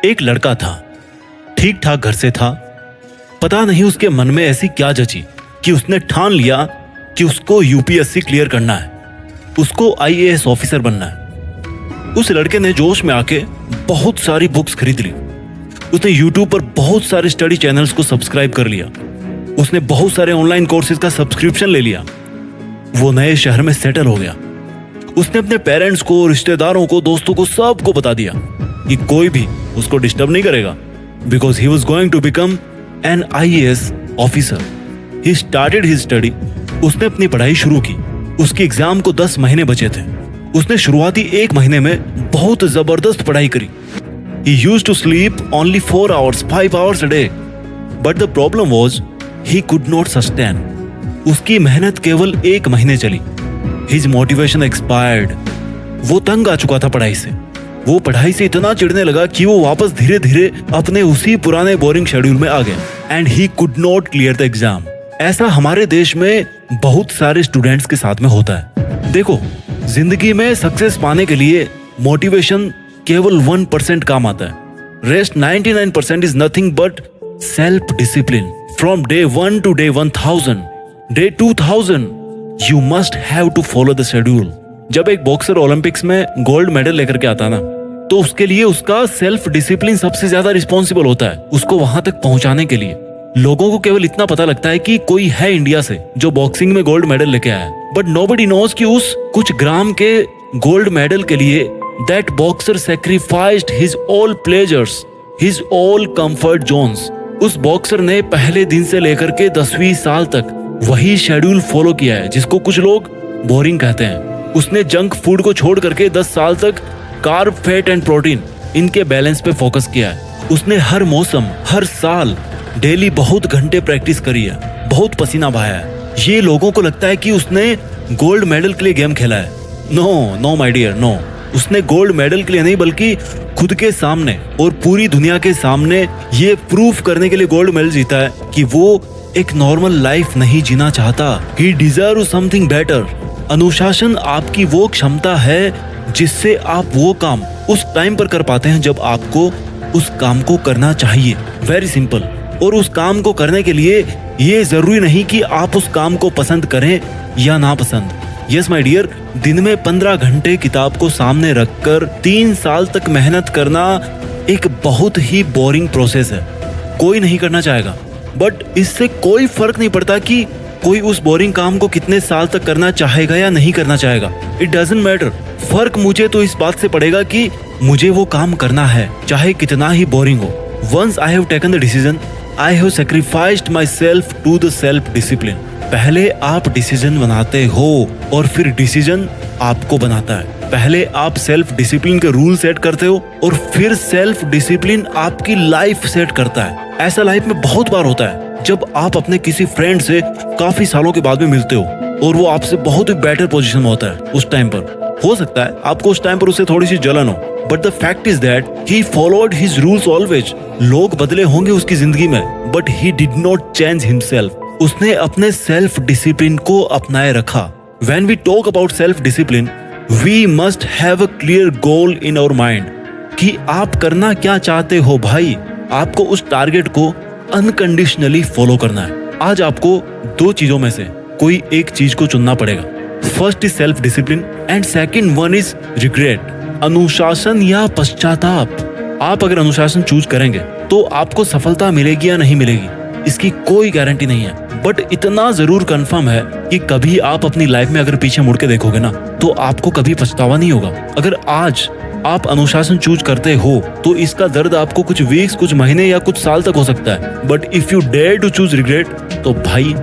एक लड़का था, ठीक ठाक घर से था। पता नहीं उसके मन में ऐसी क्या जची कि उसने ठान लिया कि उसको यूपीएससी क्लियर करना है, उसको आईएएस ऑफिसर बनना है। उस लड़के ने जोश में आके बहुत सारी बुक्स खरीद ली। उसने यूट्यूब पर बहुत सारे स्टडी चैनल्स को सब्सक्राइब कर लिया। उसने बहुत सारे ऑनलाइन कोर्सेज का सब्सक्रिप्शन ले लिया। वो नए शहर में सेटल हो गया। उसने अपने पेरेंट्स को, रिश्तेदारों को, दोस्तों को, सबको बता दिया कि कोई भी उसको डिस्टर्ब नहीं करेगा, because he was going to become an IAS officer. He started his study. उसने अपनी पढ़ाई शुरू की। उसके एग्जाम को 10 महीने बचे थे। उसने शुरुआती 1 महीने में बहुत जबरदस्त पढ़ाई करी। He used to sleep only 4 hours, 5 hours a day. But the problem was, he could not sustain. उसकी मेहनत केवल 1 महीने चली। His motivation expired. वो तंग आ चुका था पढ़ाई से। वो पढ़ाई से इतना चिढ़ने लगा कि वो वापस धीरे धीरे अपने उसी पुराने बोरिंग शेड्यूल में आ गया। And he could not clear the exam. ऐसा हमारे देश में बहुत सारे स्टूडेंट्स के साथ में होता है। देखो, जिंदगी में सक्सेस पाने के लिए मोटिवेशन केवल 1% काम आता है। Rest 99% is nothing but self discipline. From day 1 to day 1000, day 2000 you must have to follow the schedule. जब एक बॉक्सर ओलंपिक्स में गोल्ड मेडल लेकर के आता ना, तो उसके लिए उसका सेल्फ डिसिप्लिन सबसे ज्यादा रिस्पॉन्सिबल होता है उसको वहां तक पहुंचाने के लिए। लोगों को केवल इतना पता लगता है कि कोई है इंडिया से जो बॉक्सिंग में गोल्ड मेडल लेके आया है, बट नोबडी नोज कि उस कुछ ग्राम के गोल्ड मेडल के लिए that boxer sacrificed his all pleasures, his all comfort zones. उस बॉक्सर ने पहले दिन से लेकर के 10वीं साल तक वही शेड्यूल फॉलो किया है जिसको कुछ लोग बोरिंग कहते हैं। उसने जंक फूड को छोड़ करके 10 साल तक कार्ब, फैट एंड प्रोटीन इनके बैलेंस पे फोकस किया है। उसने हर मौसम, हर साल डेली बहुत घंटे प्रैक्टिस करी है, बहुत पसीना बहाया है। ये लोगों को लगता है कि उसने गोल्ड मेडल के लिए गेम खेला है। No my dear, no. उसने गोल्ड मेडल के लिए नहीं, बल्कि खुद के सामने और पूरी दुनिया के सामने ये प्रूफ करने के लिए गोल्ड मेडल जीता है कि वो एक नॉर्मल लाइफ नहीं जीना चाहता। He deserve something better. अनुशासन आपकी वो क्षमता है जिससे आप वो काम उस टाइम पर कर पाते हैं जब आपको उस काम को करना चाहिए। Very simple. और उस काम को करने के लिए ये जरूरी नहीं कि आप उस काम को पसंद करें या ना पसंद। यस माय डियर, दिन में 15 घंटे किताब को सामने रखकर 3 साल तक मेहनत करना एक बहुत ही बोरिंग प्रोसेस है। कोई नहीं करना चाहेगा, बट इससे कोई फर्क नहीं पड़ता कि कोई उस बोरिंग काम को कितने साल तक करना चाहेगा या नहीं करना चाहेगा। It doesn't matter. फर्क मुझे तो इस बात से पड़ेगा कि मुझे वो काम करना है, चाहे कितना ही बोरिंग हो। Once I have taken the decision, I have sacrificed my self to the self discipline. पहले आप डिसीजन बनाते हो और फिर डिसीजन आपको बनाता है। पहले आप सेल्फ डिसिप्लिन के रूल सेट करते हो और फिर सेल्फ डिसिप्लिन आपकी लाइफ सेट करता है। ऐसा लाइफ में बहुत बार होता है जब आप अपने किसी फ्रेंड से काफी सालों के बाद में मिलते हो और वो आपसे बहुत ही बेटर पोजीशन में होता है। उस टाइम पर हो सकता है आपको उस टाइम पर उससे थोड़ी सी जलन हो, but the fact is that he followed his rules always. लोग बदले होंगे उसकी जिंदगी में, but he did not change himself. उसने अपने सेल्फ डिसिप्लिन को अपनाए रखा। When we talk about self discipline, we must have a clear goal in our mind कि आप करना क्या चाहते हो भाई। आपको उस टारगेट को अनकंडीशनली फॉलो करना है। आज आपको 2 चीजों में से कोई एक चीज को चुनना पड़ेगा। First is self discipline and second one is regret, अनुशासन या पश्चाताप। आप अगर अनुशासन चूज करेंगे तो आपको सफलता मिलेगी या नहीं मिलेगी इसकी कोई गारंटी नहीं है, बट इतना जरूर कंफर्म है कि कभी आप अपनी लाइफ में अगर पीछे मुड़ के देखोगे ना, तो आपको कभी पछतावा नहीं होगा। अगर आज आप अनुशासन चूज करते हो तो इसका दर्द आपको कुछ वीक्स, कुछ महीने या कुछ साल तक हो सकता है, but if you dare to choose regret, तो भाई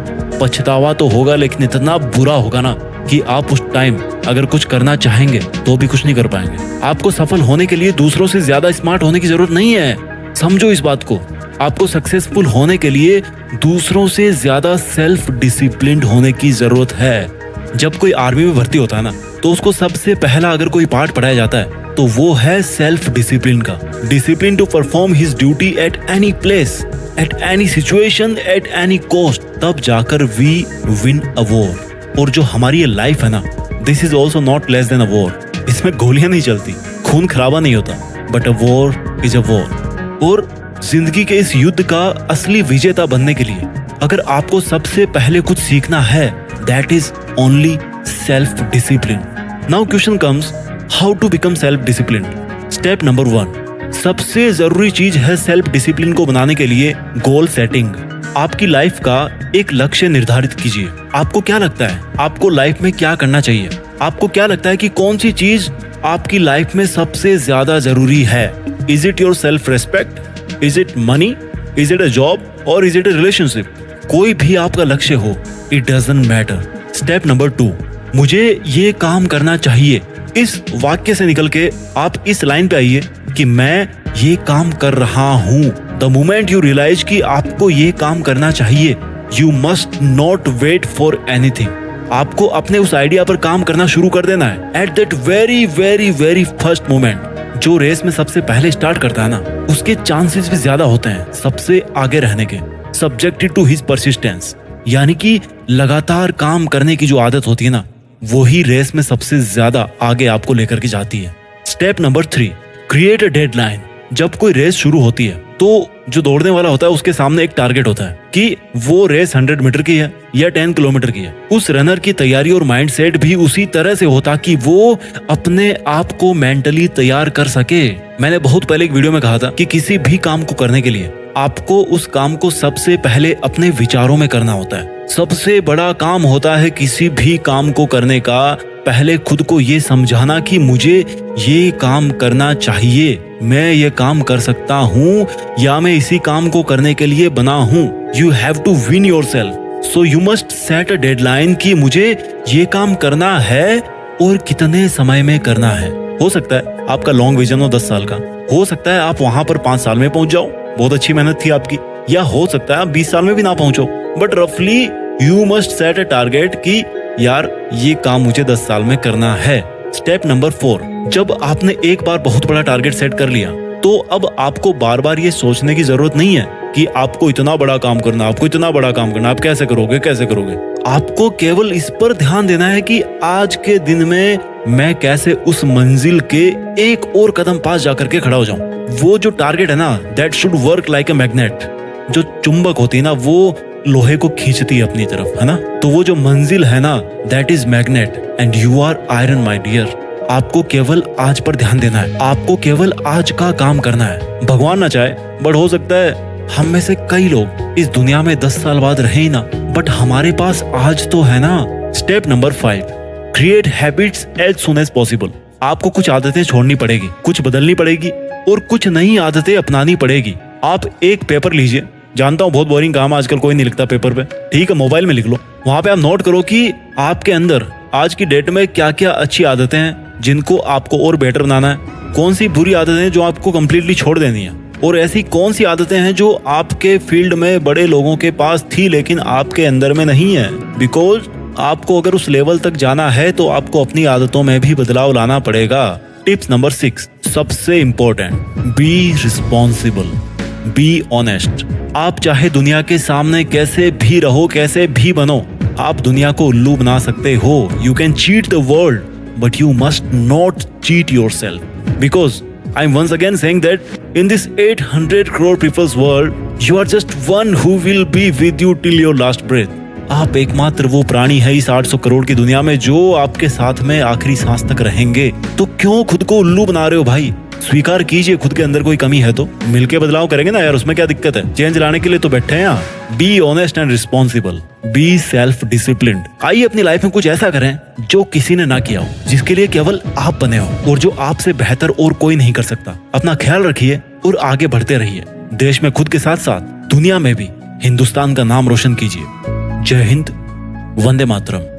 पछतावा तो होगा, लेकिन इतना बुरा होगा ना कि आप उस टाइम अगर कुछ करना चाहेंगे तो भी कुछ नहीं कर पाएंगे। आपको सफल होने के लिए दूसरों से ज्यादा स्मार्ट होने की जरूरत नहीं है। समझो इस बात को। आपको सक्सेसफुल होने के लिए दूसरों से ज्यादा सेल्फ डिसिप्लिन्ड होने की जरूरत है। जब कोई आर्मी में भर्ती होता है ना, तो उसको सबसे पहला अगर कोई पार्ट पढ़ाया जाता है तो वो है सेल्फ डिसिप्लिन का। Discipline to perform his duty at any place, at any situation, at any cost. तब जाकर वी विन अ वॉर। और जो हमारी ये लाइफ है ना, this is also not less than a war. इसमें गोलियां नहीं चलती, खून खराबा नहीं होता, but a war is a war. और जिंदगी के इस युद्ध का असली विजेता बनने के लिए अगर आपको सबसे पहले कुछ सीखना है, that is only self discipline. Now question comes, how to become self discipline. Step number 1, सबसे जरूरी चीज है सेल्फ डिसिप्लिन को बनाने के लिए गोल सेटिंग। आपकी लाइफ का एक लक्ष्य निर्धारित कीजिए। आपको क्या लगता है आपको लाइफ में क्या करना चाहिए? आपको क्या लगता है कि कौन सी चीज आपकी लाइफ में सबसे ज्यादा जरूरी है? Is it your self respect? Is it money? Is it a job? और इज इट अ रिलेशनशिप? कोई भी आपका लक्ष्य हो, it doesn't matter. Step number 2, मुझे ये काम करना चाहिए। इस वाक्य से निकल के आप इस लाइन पे आइए कि मैं ये काम कर रहा हूं। द मोमेंट यू रियलाइज कि आपको ये काम करना चाहिए, you must not wait for anything. आपको अपने उस आइडिया पर काम करना शुरू कर देना है at that very very very first moment. जो रेस में सबसे पहले स्टार्ट करता है ना, उसके चांसेस भी ज्यादा होते हैं सबसे आगे रहने के, सब्जेक्टेड टू हिज परसिस्टेंस। यानी कि लगातार काम करने की जो आदत होती है ना, वही रेस में सबसे ज्यादा आगे आपको लेकर के जाती है। Step number 3, create a deadline. जब कोई रेस शुरू होती है तो जो दौड़ने वाला होता है उसके सामने एक टारगेट होता है कि वो रेस 100 मीटर की है या 10 किलोमीटर की है। उस रनर की तैयारी और माइंडसेट भी उसी तरह से होता कि वो अपने आप को मेंटली तैयार कर सके। मैंने बहुत पहले एक वीडियो में कहा था कि किसी भी काम को करने के लिए आपको उस काम को सबसे पहले अपने विचारों में करना होता है। सबसे बड़ा काम होता है किसी भी काम को करने का पहले खुद को ये समझाना कि मुझे ये काम करना चाहिए, मैं ये काम कर सकता हूँ या मैं इसी काम को करने के लिए बना हूँ। You have to win yourself, so you must set a deadline कि मुझे ये काम करना है और कितने समय में करना है। हो सकता है आपका लॉन्ग विजन हो 10 साल का, हो सकता है आप वहां पर 5 साल में पहुंच जाओ, बहुत अच्छी मेहनत थी आपकी, या हो सकता है आप 20 साल में भी ना पहुंचो, बट रफली you must set a target कि यार ये काम मुझे 10 साल में करना है। स्टेप नंबर 4, जब आपने एक बार बहुत बड़ा टारगेट सेट कर लिया तो अब आपको बार बार ये सोचने की जरूरत नहीं है कि आपको इतना बड़ा काम करना, आपको इतना बड़ा काम करना, आप कैसे करोगे कैसे करोगे। आपको केवल इस पर ध्यान देना है कि आज के दिन में मैं कैसे उस मंजिल के एक और कदम पास जाकर के खड़ा हो जाऊं। वो जो टारगेट है ना, that should work like a magnet. जो चुंबक होती है ना, वो लोहे को खींचती है अपनी तरफ, है ना। तो वो जो मंजिल है ना, that is magnet and you are iron my dear. आपको केवल आज पर ध्यान देना है, आपको केवल आज का काम करना है। भगवान ना चाहे, बट हो सकता है हम में से कई लोग इस दुनिया में 10 साल बाद रहे ही ना, बट हमारे पास आज तो है ना। Step number 5, create habits as soon as possible. आपको कुछ आदतें छोड़नी पड़ेगी, कुछ बदलनी पड़ेगी और कुछ नई आदतें अपनानी पड़ेगी। आप एक पेपर लीजिए, जानता हूँ बहुत बोरिंग काम, आजकल कोई नहीं लिखता पेपर पे, ठीक है, मोबाइल में लिख लो। वहां पे आप नोट करो कि आपके अंदर आज की डेट में क्या क्या अच्छी आदतें हैं जिनको आपको और बेटर बनाना है, कौन सी बुरी आदतें हैं जो आपको कम्प्लीटली छोड़ देनी है, और ऐसी कौन सी आदतें हैं जो आपके फील्ड में बड़े लोगों के पास थी लेकिन आपके अंदर में नहीं है। बिकॉज आपको अगर उस लेवल तक जाना है तो आपको अपनी आदतों में भी बदलाव लाना पड़ेगा। टिप्स नंबर 6, सबसे important, be responsible, be honest. आप चाहे दुनिया के सामने कैसे भी रहो, कैसे भी बनो, आप दुनिया को उल्लू बना सकते हो। You can cheat the world but you must not cheat yourself, because I'm once again saying that in this 800 crore people's world, you are just one who will be with you till your last breath. आप एकमात्र वो प्राणी है इस 800 करोड़ की दुनिया में जो आपके साथ में आखिरी सांस तक रहेंगे। तो क्यों खुद को उल्लू बना रहे हो भाई? स्वीकार कीजिए खुद के अंदर कोई कमी है तो मिलके बदलाव करेंगे ना यार, उसमें क्या दिक्कत है? चेंज लाने के लिए तो बैठे हैं यहाँ। Be honest and responsible, be self disciplined. आइए अपनी लाइफ में कुछ ऐसा करें जो किसी ने ना किया हो, जिसके लिए केवल आप बने हो और जो आपसे बेहतर और कोई नहीं कर सकता। अपना ख्याल रखिए और आगे बढ़ते रहिए। देश में खुद के साथ साथ दुनिया में भी हिंदुस्तान का नाम रोशन कीजिए। जय हिंद, वंदे मातरम।